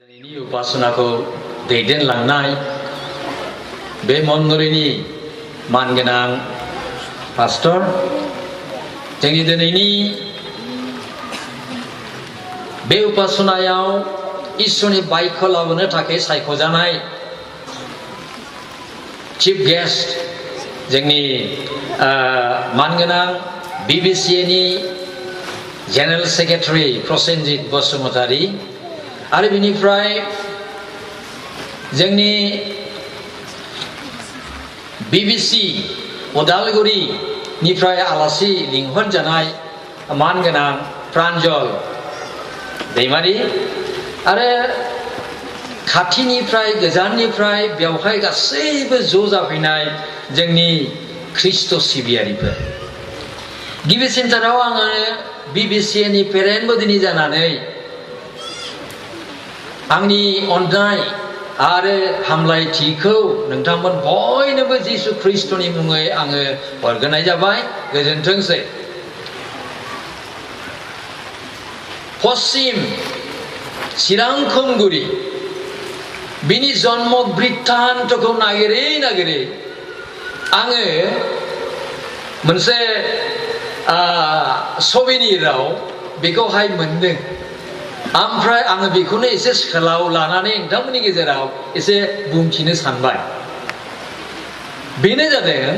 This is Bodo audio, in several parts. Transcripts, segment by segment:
दिनैनि उपासनाखौ दैदेनलांनाय बे मण्डलीनि मानगोनां पास्टर जोंनि दिनैनि बे उपासनायाव इसोरनि बायखौ लाबोनो थाखाय सायख'जानाय चिफ गेस्ट जोंनि मानगोनां BBCA नि जेनेरेल सेक्रेटारि प्रसेनजित बसुमतारी आरो बिनिफ्राय जोंनि BBC उदालगुरिनिफ्राय आलासि लिंहरजानाय मानगोनां प्रान्जल दैमारि आरो खाथिनिफ्राय गोजाननिफ्राय बेवहाय गासैबो ज' जाफैनाय जोंनि ख्रिस्ट' सिबियारिफोर गिबि सेन्टाराव आङो BBCA नि पेरेन्ट बदिनि जानानै आंनि अननाय आरो हामलायथिखौ नोंथांमोन बयनोबो जिसु ख्रिस्ट'नि मुङै आङो हरगोनाय जाबाय गोजोनथोंसै पश्चिम चिरां खुंगुरि बिनि जन्म बृत्तान्तखौ नागिरै नागिरै आङो मोनसे सबिनि राव बेखौहाय मोनदों ओमफ्राय आङो बेखौनो एसे सोलाव लानानै नोंथांमोननि गेजेराव एसे बुंथिनो सानबाय बेनो जादों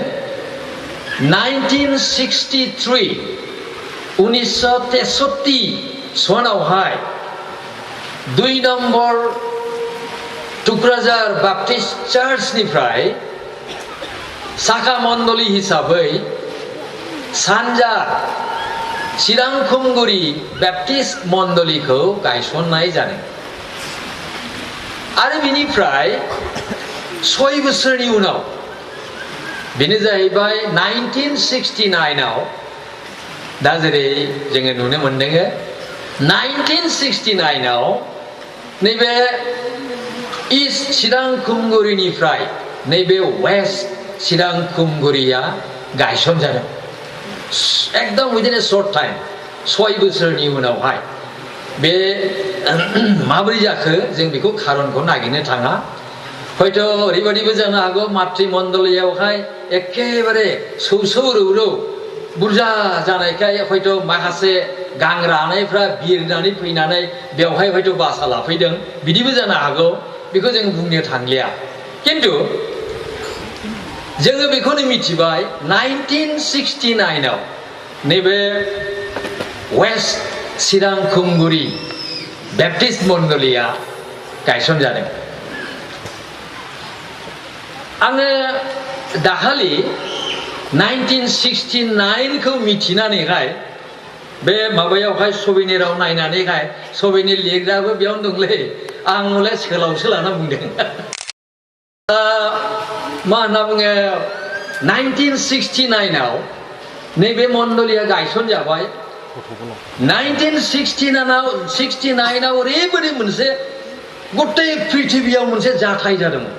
1963 1963 सनावहाय 2 नम्बर तुक्राझार बाप्टिस्ट चार्चनिफ्राय साखा मण्डली हिसाबै सानजा चिरां खुंगुरि बैप्टिस्ट मण्डलीखौ गायसननाय जादों आरो बिनिफ्राय 6 बोसोरनि उनाव बेनो जाहैबाय 1969 आव दा जेरै जोङो नुनो मोनदों 1969 आव नैबे इस्ट चिरां खुंगुरिनिफ्राय नैबे वेस्ट चिरां खुंगुरिया गायसनजादों एकदम विदिन ए शर्ट टाइम 6 बोसोरनि उनावहाय बे माबोरै जाखो जों बेखौ खारनखौ नागिरनो थाङा हयथ' ओरैबायदिबो जानो हागौ मातृ मण्डलीयावहाय एखेबारे सौसौ रौरौ बुरजा जानायखाय हयथ' माखासे गां रानायफ्रा बिरनानै फैनानै बेवहाय हयथ' बासा लाफैदों बिदिबो जानो हागौ बेखौ जों बुंनो थांलिया किन्तु जोङो बेखौनो मिथिबाय 1969 आव नैबे वेस्ट चिरां खुंगुरि बैप्टिस्ट मण्डलीया गायसनजादों आङो दाखालि 1969 खौ मिथिनानैहाय बे माबायावहाय सबिनेराव नायनानैहाय सबिने लिरग्राबो बेयावनो दंलै आं हले सोलावसो लाना बुंदों मा होनना बुङो 1969 आव नैबे मण्डलीया गायसनजाबाय 1969 आव ओरैबायदि मोनसे गटे पृथिबियाव मोनसे जाथाय जादोंमोन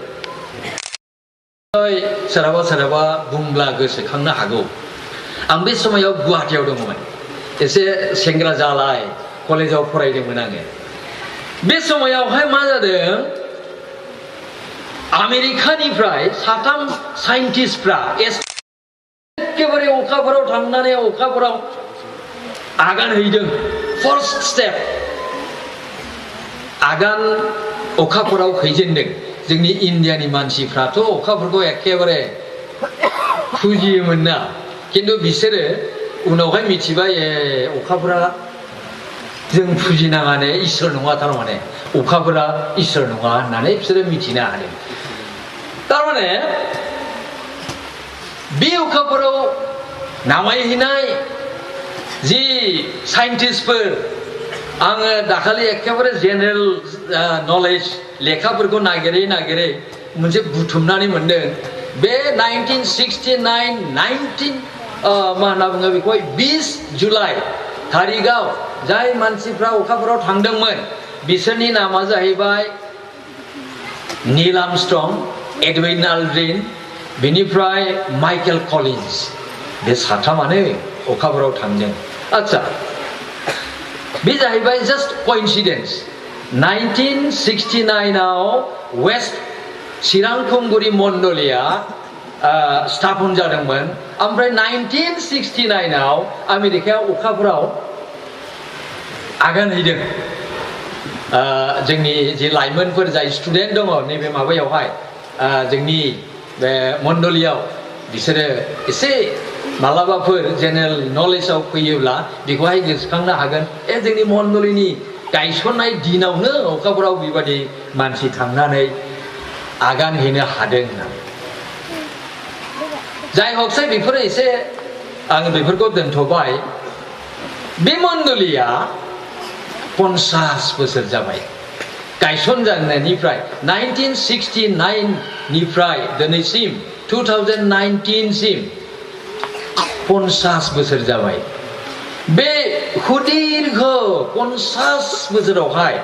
सोरहाबा सोरहाबा बुंब्ला गोसोखांनो हागौ आं बे समायाव गुवाहाटीयाव दङमोन एसे सेंग्रा जालाय कलेजाव फरायदोंमोन आङो बे समायावहाय मा जादों आमेरिकानिफ्राय 3 साइन्टिस्टफ्रा एखेबारे अखाफोराव थांनानै अखाफोराव आगान हैदों फार्स्ट स्टेप आगान अखाफोराव हैजेनदों जोंनि इन्डियानि मानसिफ्राथ' अखाफोरखौ एखेबारे फुजियोमोन ना किन्तु बिसोरो उनावहाय मिथिबाय अखाफोरा जों फुजिनाङानो इसोर नङा थारमाने अखाफोरा इसोर नङा होननानै बिसोरो मिथिनो हादों तारमाने बे अखाफोराव नामायहैनाय जि साइन्टिस्टफोर आङो दाखालि एखेबारे जेनेरेल नलेज लेखाफोरखौ नागिरै नागिरै मोनसे बुथुमनानै मोनदों बे 1969 मा होनना बुङो बेखौहाय 20 जुलाइ तारिखआव जाय मानसिफ्रा अखाफोराव थांदोंमोन बिसोरनि नामा जाहैबाय नील आर्मस्ट्रं एडविन आल्ड्रिन बेनिफ्राय माइकेल कलिन्स बे साथामानो अखाफोराव थांदों आच्छा बे जाहैबाय जास्ट कइन्सिडेन्स 1969आव वेस्ट चिरां खुंगुरि मण्डलिया स्थापन जादोंमोन ओमफ्राय 1969आव आमेरिकाया अखाफोराव आगान हैदों जोंनि जे लाइमोनफोर जाय स्टुडेन्ट दङ नैबे माबायावहाय जोंनि बे मण्डलियाव बिसोरो एसे मालाबाफोर जेनेरेल नलेजाव फैयोब्ला बेखौहाय गोसोखांनो हागोन जोंनि मण्डलिनि गायसननाय दिनावनो अखाफोराव बेबादि मानसि थांनानै आगान हैनो हादों होननानै जाय हकसै बेफोरो एसे आङो बेफोरखौ दोनथ'बाय बे मण्डलिया 50 बोसोर जाबाय गायसनजानायनिफ्राय 1969 निफ्राय दिनैसिम 2019 सिम 50 बोसोर जाबाय बे सुदीर्घ 50 बोसोरावहाय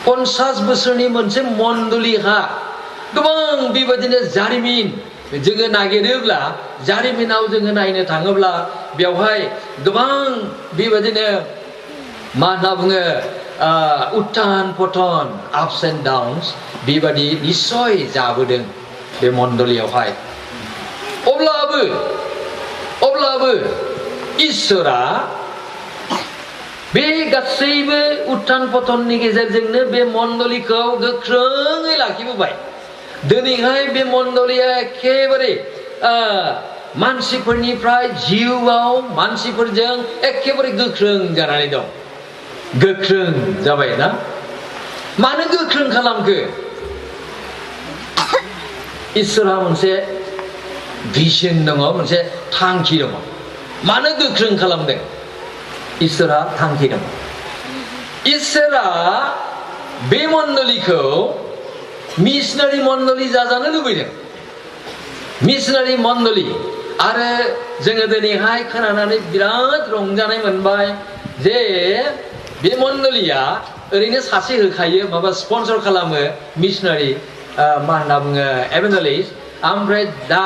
50 बोसोरनि मोनसे मण्डलिहा गोबां बेबायदिनो जारिमिन जोङो नागिरोब्ला जारिमिनाव जोङो नायनो थाङोब्ला बेवहाय गोबां बेबायदिनो मा होनना बुङो उत्थान पतन आपस एन्ड डाउन्स बेबादि निश्चय जाबोदों बे मण्डलियावहाय अब्लाबो इसोरा बे गासैबो उत्थान पतननि गेजेरजोंनो बे मण्डलिखौ गोख्रोङै लाखिबोबाय दिनैहाय बे मण्डलिया एखेबारे मानसिफोरनिफ्राय जिउआव मानसिफोरजों एखेबारे गोख्रों जानानै दं गोख्रों जाबाय ना मानो गोख्रों खालामखो इसोरहा मोनसे भिजन दङ मोनसे थांखि दङ मानो गोख्रों खालामदों इसोरहा थांखि दङ इसोरा बे मण्डलिखौ मिशनारि मण्डलि जाजानो लुबैदों मिशनारि मण्डलि आरो जोङो दिनैहाय खोनानानै बिराद रंजानाय मोनबाय जे बे मण्डलिया ओरैनो सासे होखायो माबा स्पन्सर खालामो मिशनारि मा होनना बुङो एभान्जेलिस्ट ओमफ्राय दा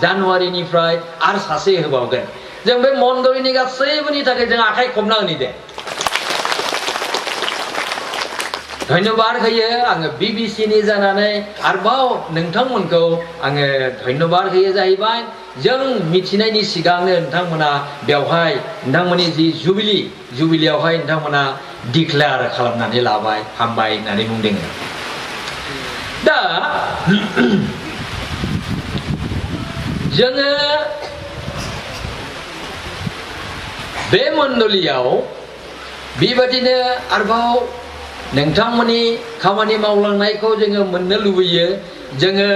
जानुवारिनिफ्राय आरो सासे होबावगोन जों बे मण्डलिनि गासैबोनि थाखाय जों आखाइ खबना होनि दे धन्यबाद होयो आङो बिबिसिनि जानानै आरोबाव नोंथांमोनखौ आङो धन्यबाद होयो जाहैबाय जों मिथिनायनि सिगांनो नोंथांमोना बेवहाय नोंथांमोननि जि जुबिलियावहाय नोंथांमोना डिक्लेयार खालामनानै लाबाय हामबाय होननानै बुंदों दा जोङो बे मण्डलियाव बेबादिनो आरोबाव नोंथांमोननि खामानि मावलांनायखौ जोङो मोननो लुबैयो जोङो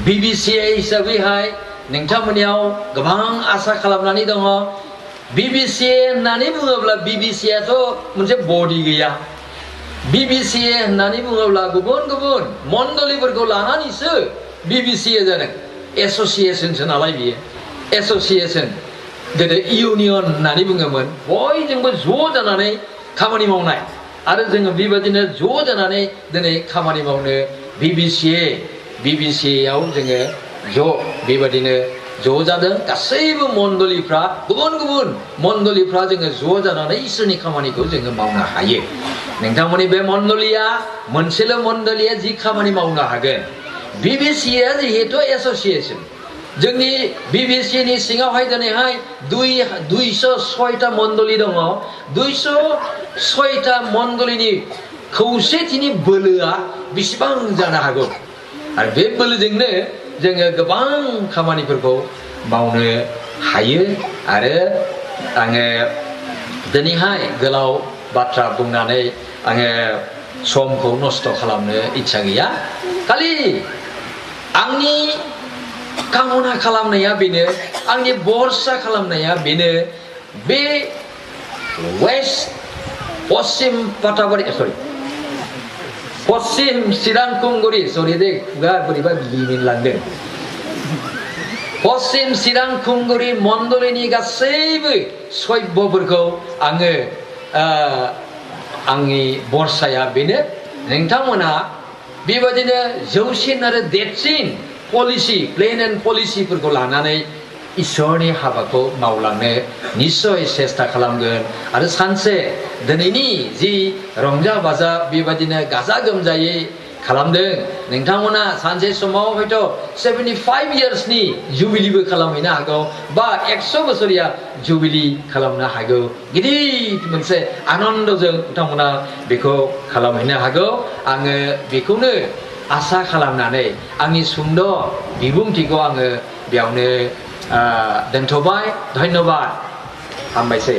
BBCA हिसाबैहाय नोंथांमोननियाव गोबां आसा खालामनानै दङ BBCA होननानै बुङोब्ला BBCAथ' मोनसे बडि गैया BBCA होननानै बुङोब्ला गुबुन गुबुन मण्डलिफोरखौ लानानैसो BBCA जादों एस'सिएशनसो नालाय बियो एस'सिएशन गोदो इउनियन होननानै बुङोमोन बयजोंबो ज' जानानै खामानि मावनाय आरो जोङो बेबायदिनो ज' जानानै दिनै खामानि मावनो BBCAयाव जोङो ज' बेबायदिनो ज' जादों गासैबो मण्डलिफ्रा गुबुन गुबुन मण्डलिफ्रा जोङो ज' जानानै इसोरनि खामानिखौ जोङो मावनो हायो नोंथांमोननि बे मण्डलिया मोनसेल' मण्डलिया जि खामानि मावनो हागोन BBCA जिहेतु एस'सिएशन जोंनि BBCनि सिङावहाय दिनैहाय 206टा मण्डलि दङ 206टा मण्डलिनि खौसेथिनि बोलोआ बेसेबां जानो हागौ आरो बे बोलोजोंनो जोङो गोबां खामानिफोरखौ मावनो हायो आरो आङो दिनैहाय गोलाव बाथ्रा बुंनानै आङो समखौ नस्थ' खालामनो इच्छा गैया खालि आंनि कामना खालामनाया बेनो आंनि भरसा खालामनाया बेनो बे वेस्ट पश्चिम पाटाबारि पश्चिम चिरां खुंगुरि सरि दे खुगा बोरैबा गिमिनलांदों पश्चिम चिरां खुंगुरि मण्डलिनि गासैबो सभ्यफोरखौ आङो आंनि भरसाया बेनो नोंथांमोना बेबायदिनो जौसिन आरो देरसिन पलिसि प्लेन एन्ड पलिसिफोरखौ लानानै इसोरनि हाबाखौ मावलांनो निस्सय सेस्था खालामगोन आरो सानसे दिनैनि जि रंजा बाजा बेबादिनो गाजा गोमजायै खालामदों नोंथांमोना सानसे समाव हयथ' 75 इयार्सनि जुबिलिबो खालामहैनो हागौ बा 100 बोसोरिया जुबिलि खालामनो हागौ गिदिर मोनसे आनन्दजों नोंथांमोना बेखौ खालामहैनो हागौ आङो बेखौनो आसा खालामनानै आंनि सुंद' बिबुंथिखौ आङो बेयावनो दोनथ'बाय धन्यबाद हामबायसै